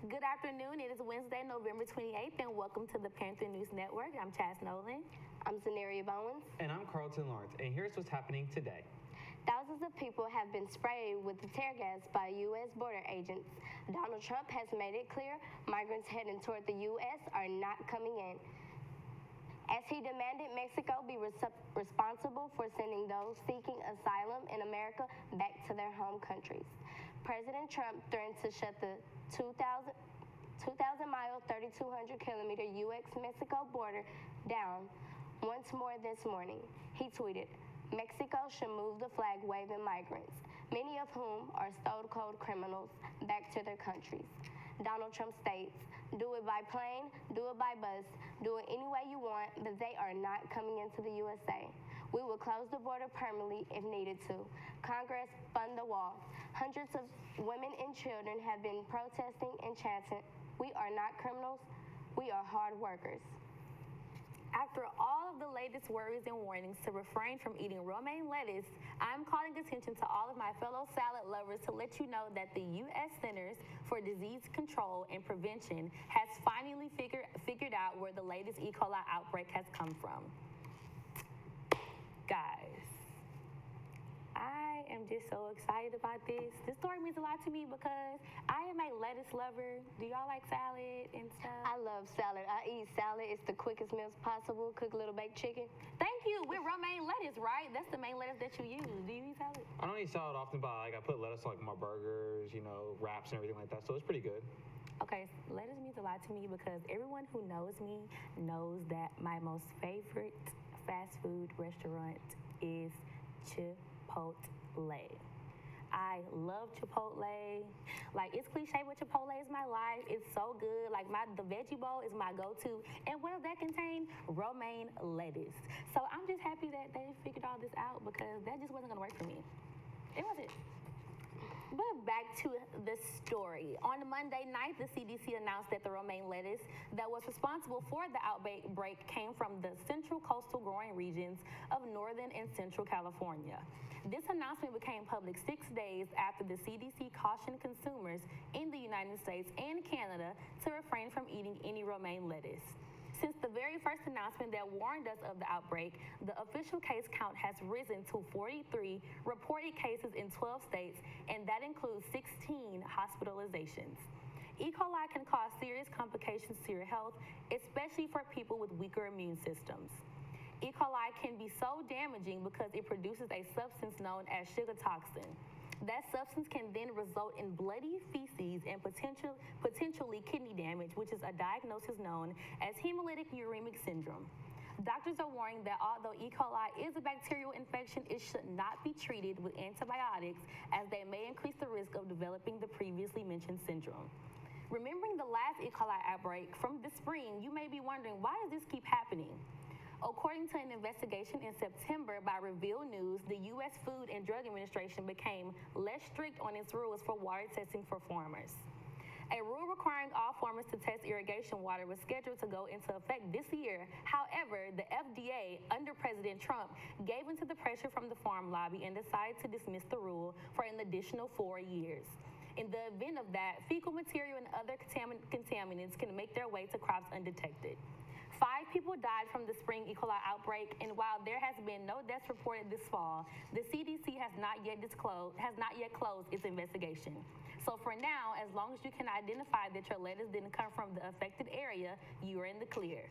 Good afternoon. It is Wednesday, November 28th, and welcome to the Panther News Network. I'm Chas Nolan. I'm Zenaria Bowens. And I'm Carlton Lawrence, and here's what's happening today. Thousands of people have been sprayed with tear gas by U.S. border agents. Donald Trump has made it clear migrants heading toward the U.S. are not coming in, as he demanded Mexico be responsible for sending those seeking asylum in America back to their home countries. President Trump threatened to shut the 2,000-mile, 3,200-kilometer U.S.-Mexico border down once more this morning. He tweeted, "Mexico should move the flag-waving migrants, many of whom are stone-cold criminals, back to their countries." Donald Trump states, "Do it by plane, do it by bus, do it any way you want, but they are not coming into the USA. We will close the border permanently if needed to. Congress, fund the wall." Hundreds of women and children have been protesting and chanting, "We are not criminals, we are hard workers." After all of the latest worries and warnings to refrain from eating romaine lettuce, I'm calling attention to all of my fellow salad lovers to let you know that the U.S. Centers for Disease Control and Prevention has finally figured out where the latest E. coli outbreak has come from. Guys, I am just so excited about this. This story means a lot to me because I am a lettuce lover. Do y'all like salad and stuff? I love salad. I eat salad. It's the quickest meals possible. Cook a little baked chicken. Thank you. With romaine lettuce, right? That's the main lettuce that you use. Do you eat salad? I don't eat salad often, but I put lettuce on my burgers, wraps and everything like that, so it's pretty good. Okay, lettuce means a lot to me because everyone who knows me knows that my most favorite fast food restaurant is Chipotle. I love Chipotle. It's cliche, but Chipotle is my life. It's so good. The veggie bowl is my go-to. And what does that contain? Romaine lettuce. So I'm just happy that they figured all this out because that just wasn't gonna work for me. It wasn't. But back to the story. On Monday night, the CDC announced that the romaine lettuce that was responsible for the outbreak came from the central coastal growing regions of northern and central California. This announcement became public 6 days after the CDC cautioned consumers in the United States and Canada to refrain from eating any romaine lettuce. Since the very first announcement that warned us of the outbreak, the official case count has risen to 43 reported cases in 12 states, and that includes 16 hospitalizations. E. coli can cause serious complications to your health, especially for people with weaker immune systems. E. coli can be so damaging because it produces a substance known as sugar toxin. That substance can then result in bloody feces and potentially kidney damage, which is a diagnosis known as hemolytic uremic syndrome. Doctors are warning that although E. coli is a bacterial infection, it should not be treated with antibiotics as they may increase the risk of developing the previously mentioned syndrome. Remembering the last E. coli outbreak from the spring, you may be wondering, why does this keep happening? According to an investigation in September by Reveal News, the U.S. Food and Drug Administration became less strict on its rules for water testing for farmers. A rule requiring all farmers to test irrigation water was scheduled to go into effect this year. However, the FDA, under President Trump, gave into the pressure from the farm lobby and decided to dismiss the rule for an additional 4 years. In the event of that, fecal material and other contaminants can make their way to crops undetected. 5 people died from the spring E. coli outbreak, and while there has been no deaths reported this fall, the CDC has not yet closed its investigation. So for now, as long as you can identify that your lettuce didn't come from the affected area, you are in the clear.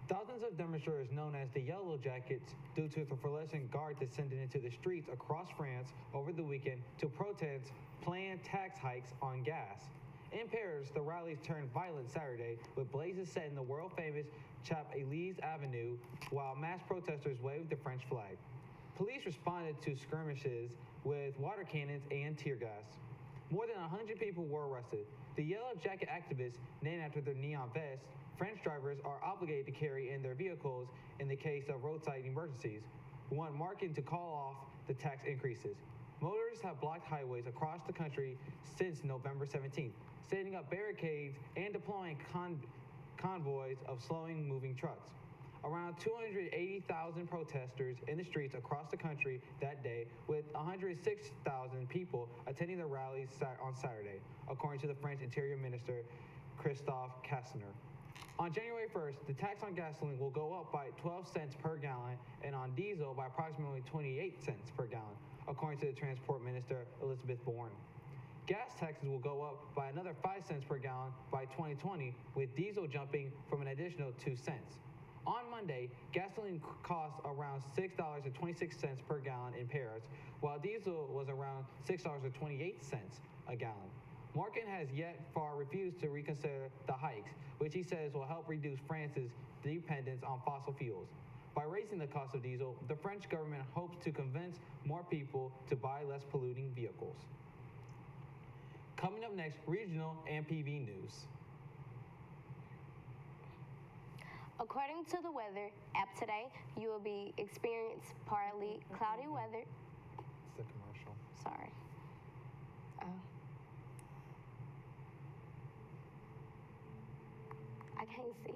Thousands of demonstrators known as the Yellow Jackets, due to the Fluorescent Guard descended into the streets across France over the weekend to protest planned tax hikes on gas. In Paris, the rallies turned violent Saturday, with blazes set in the world-famous Champs-Élysées Avenue, while mass protesters waved the French flag. Police responded to skirmishes with water cannons and tear gas. More than 100 people were arrested. The Yellow Jacket activists, named after their neon vests, French drivers are obligated to carry in their vehicles in the case of roadside emergencies, want marking to call off the tax increases. Motorists have blocked highways across the country since November 17th, setting up barricades and deploying convoys of slowing moving trucks. around 280,000 protesters in the streets across the country that day, with 106,000 people attending the rallies on Saturday, according to the French Interior Minister, Christophe Castaner. On January 1st, the tax on gasoline will go up by 12 cents per gallon and on diesel by approximately 28 cents per gallon, according to the Transport Minister, Elizabeth Bourne. Gas taxes will go up by another 5 cents per gallon by 2020, with diesel jumping from an additional 2 cents. On Monday, gasoline cost around $6.26 per gallon in Paris, while diesel was around $6.28 a gallon. Morgan has yet far refused to reconsider the hikes, which he says will help reduce France's dependence on fossil fuels. By raising the cost of diesel, the French government hopes to convince more people to buy less polluting vehicles. Coming up next, regional and PV news. According to the weather app today, you will be experiencing partly cloudy weather. It's the commercial. Sorry. I can't see.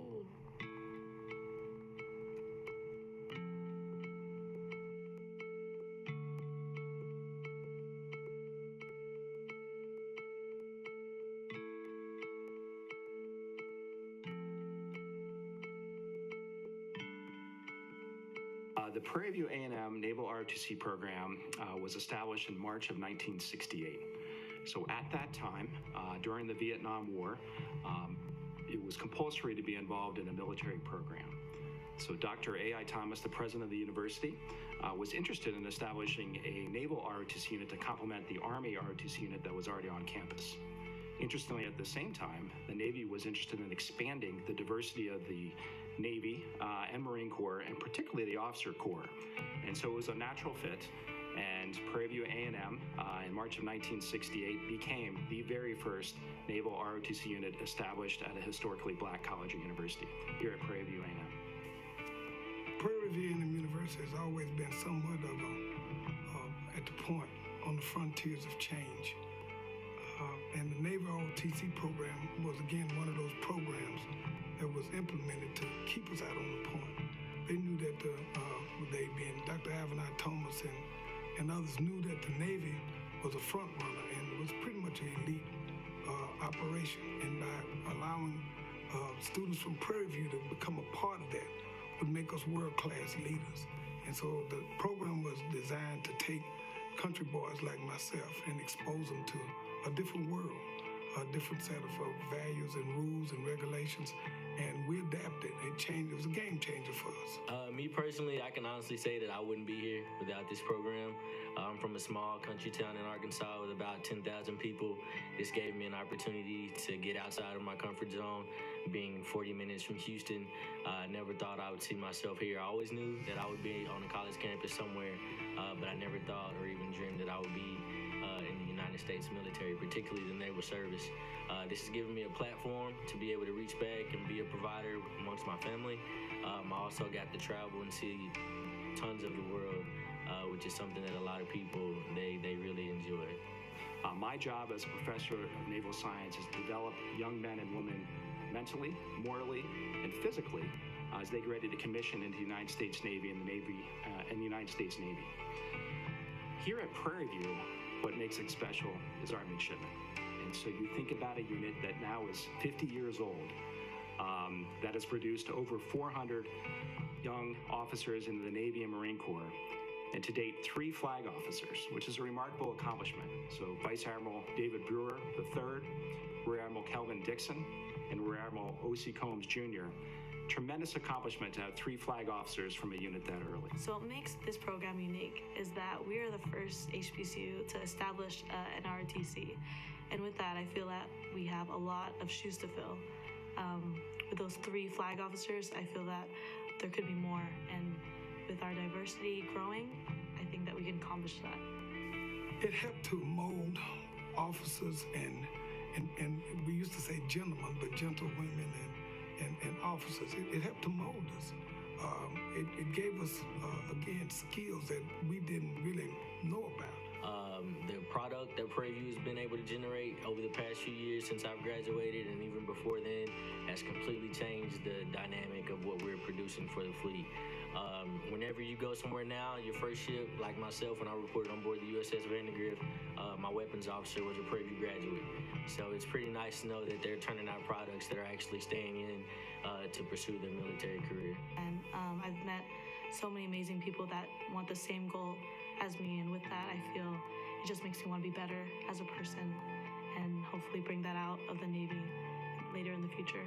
The Prairie View A&M Naval ROTC program was established in March of 1968. So at that time, during the Vietnam War, it was compulsory to be involved in a military program. So Dr. A.I. Thomas, the president of the university, was interested in establishing a naval ROTC unit to complement the Army ROTC unit that was already on campus. Interestingly, at the same time, the Navy was interested in expanding the diversity of the Navy and Marine Corps, and particularly the Officer Corps. And so it was a natural fit, and Prairie View A&M in March of 1968 became the very first naval ROTC unit established at a historically black college or university here at Prairie View A&M. Prairie View A&M University has always been somewhat of at the point on the frontiers of change. And the Naval ROTC program was again one of those programs that was implemented to keep us out on the point. They knew that they being Dr. A.I. Thomas and others knew that the Navy was a front runner and it was pretty much an elite operation. And by allowing students from Prairie View to become a part of that would make us world-class leaders. And so the program was designed to take country boys like myself and expose them to a different world, a different set of values and rules and regulations, and we adapted. It was a game changer for us. Me personally, I can honestly say that I wouldn't be here without this program. I'm from a small country town in Arkansas with about 10,000 people. This gave me an opportunity to get outside of my comfort zone. Being 40 minutes from Houston, I never thought I would see myself here. I always knew that I would be on a college campus somewhere, but I never thought or even dreamed that I would be in the United States military, particularly the naval service. This has given me a platform to be able to reach back and be a provider amongst my family. I also got to travel and see tons of the world, which is something that a lot of people, they really enjoy. My job as a professor of naval science is to develop young men and women mentally, morally, and physically as they get ready to commission into the United States Navy and the United States Navy. Here at Prairie View, what makes it special is our midshipmen. And so you think about a unit that now is 50 years old, that has produced over 400 young officers in the Navy and Marine Corps, and to date 3 flag officers, which is a remarkable accomplishment. So Vice Admiral David Brewer III, Rear Admiral Kelvin Dixon, and Rear Admiral O.C. Combs Jr. Tremendous accomplishment to have 3 flag officers from a unit that early. So what makes this program unique is that we are the first HBCU to establish an ROTC. And with that, I feel that we have a lot of shoes to fill. With those 3 flag officers, I feel that there could be more. And with our diversity growing, I think that we can accomplish that. It helped to mold officers and we used to say gentlemen, but gentle women and officers. It helped to mold us. It gave us, again, skills that we didn't really know about. The product that Prairie View has been able to generate over the past few years since I've graduated and even before then has completely changed the dynamic of what we're producing for the fleet. Whenever you go somewhere now, your first ship, like myself, when I reported on board the USS Vandergrift, my weapons officer was a Prairie View graduate. So it's pretty nice to know that they're turning out products that are actually staying in to pursue their military career. And I've met so many amazing people that want the same goal as me, and with that, I feel it just makes me want to be better as a person and hopefully bring that out of the Navy later in the future.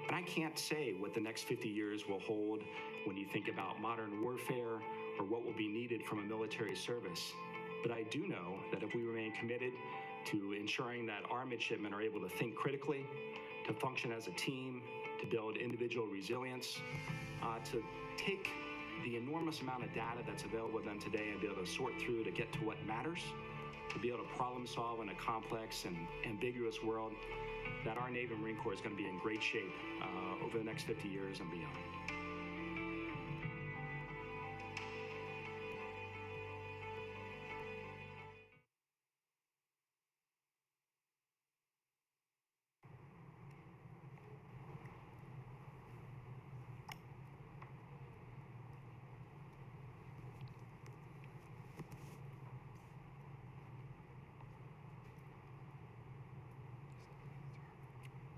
And I can't say what the next 50 years will hold when you think about modern warfare or what will be needed from a military service. But I do know that if we remain committed to ensuring that our midshipmen are able to think critically, to function as a team, to build individual resilience, to take the enormous amount of data that's available to them today and be able to sort through to get to what matters, to be able to problem solve in a complex and ambiguous world, that our Navy and Marine Corps is going to be in great shape over the next 50 years and beyond.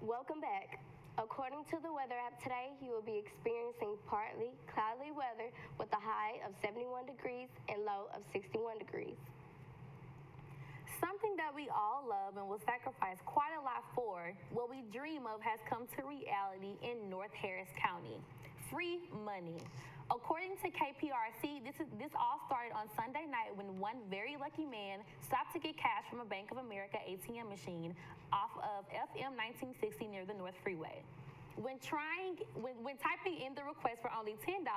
Welcome back. According to the weather app today, you will be experiencing partly cloudy weather with a high of 71 degrees and low of 61 degrees. Something that we all love and will sacrifice quite a lot for, what we dream of has come to reality in North Harris County. Free money. According to KPRC, this all started on Sunday night when one very lucky man stopped to get cash from a Bank of America ATM machine off of FM 1960 near the North Freeway. When typing in the request for only $10,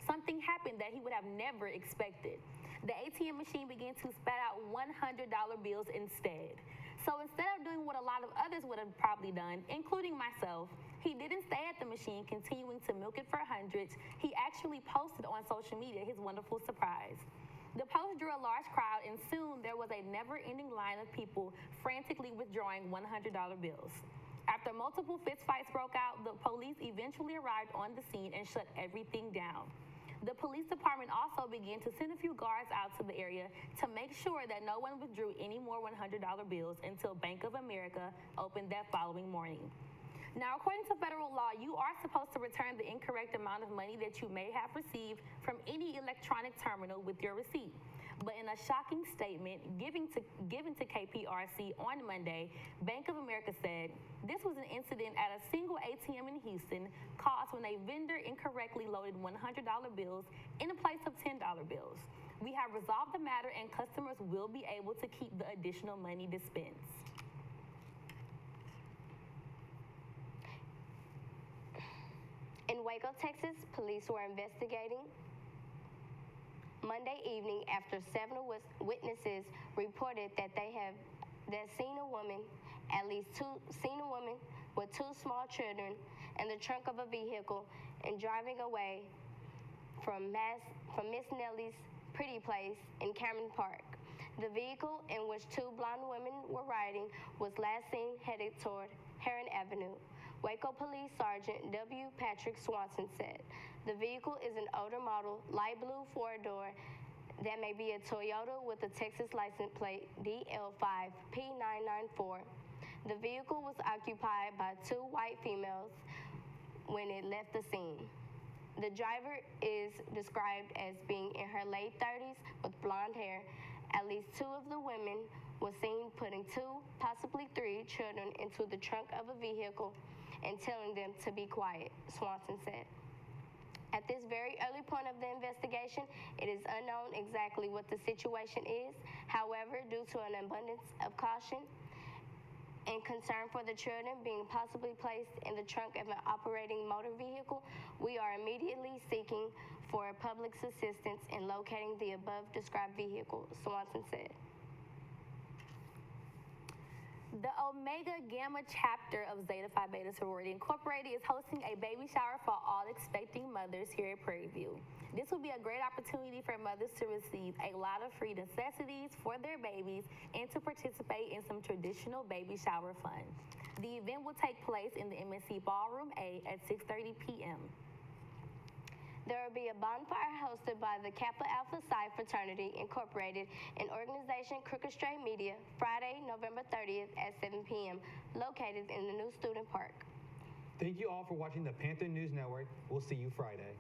something happened that he would have never expected. The ATM machine began to spat out $100 bills instead. So instead of doing what a lot of others would have probably done, including myself, he didn't stay at the machine continuing to milk it for hundreds. He actually posted on social media his wonderful surprise. The post drew a large crowd, and soon there was a never-ending line of people frantically withdrawing $100 bills. After multiple fistfights broke out, the police eventually arrived on the scene and shut everything down. The police department also began to send a few guards out to the area to make sure that no one withdrew any more $100 bills until Bank of America opened that following morning. Now, according to federal law, you are supposed to return the incorrect amount of money that you may have received from any electronic terminal with your receipt. But in a shocking statement given to KPRC on Monday, Bank of America said this was an incident at a single ATM in Houston caused when a vendor incorrectly loaded $100 bills in a place of $10 bills. We have resolved the matter and customers will be able to keep the additional money dispensed. In Waco, Texas, police were investigating Monday evening after several witnesses reported that seen a woman with two small children in the trunk of a vehicle and driving away from Miss Nellie's Pretty Place in Cameron Park. The vehicle in which two blonde women were riding was last seen headed toward Heron Avenue. Waco Police Sergeant W. Patrick Swanson said, the vehicle is an older model, light blue four-door that may be a Toyota with a Texas license plate DL5P994. The vehicle was occupied by two white females when it left the scene. The driver is described as being in her late 30s with blonde hair. At least two of the women were seen putting two, possibly three children into the trunk of a vehicle and telling them to be quiet, Swanson said. At this very early point of the investigation, it is unknown exactly what the situation is. However, due to an abundance of caution and concern for the children being possibly placed in the trunk of an operating motor vehicle, we are immediately seeking for public's assistance in locating the above described vehicle, Swanson said. The Omega Gamma chapter of Zeta Phi Beta Sorority Incorporated is hosting a baby shower for all expecting mothers here at Prairie View. This will be a great opportunity for mothers to receive a lot of free necessities for their babies and to participate in some traditional baby shower fun. The event will take place in the MSC Ballroom A at 6:30 p.m. There will be a bonfire hosted by the Kappa Alpha Psi Fraternity Incorporated and organization Crooked Straight Media Friday, November 30th at 7 p.m., located in the new Student Park. Thank you all for watching the Panther News Network. We'll see you Friday.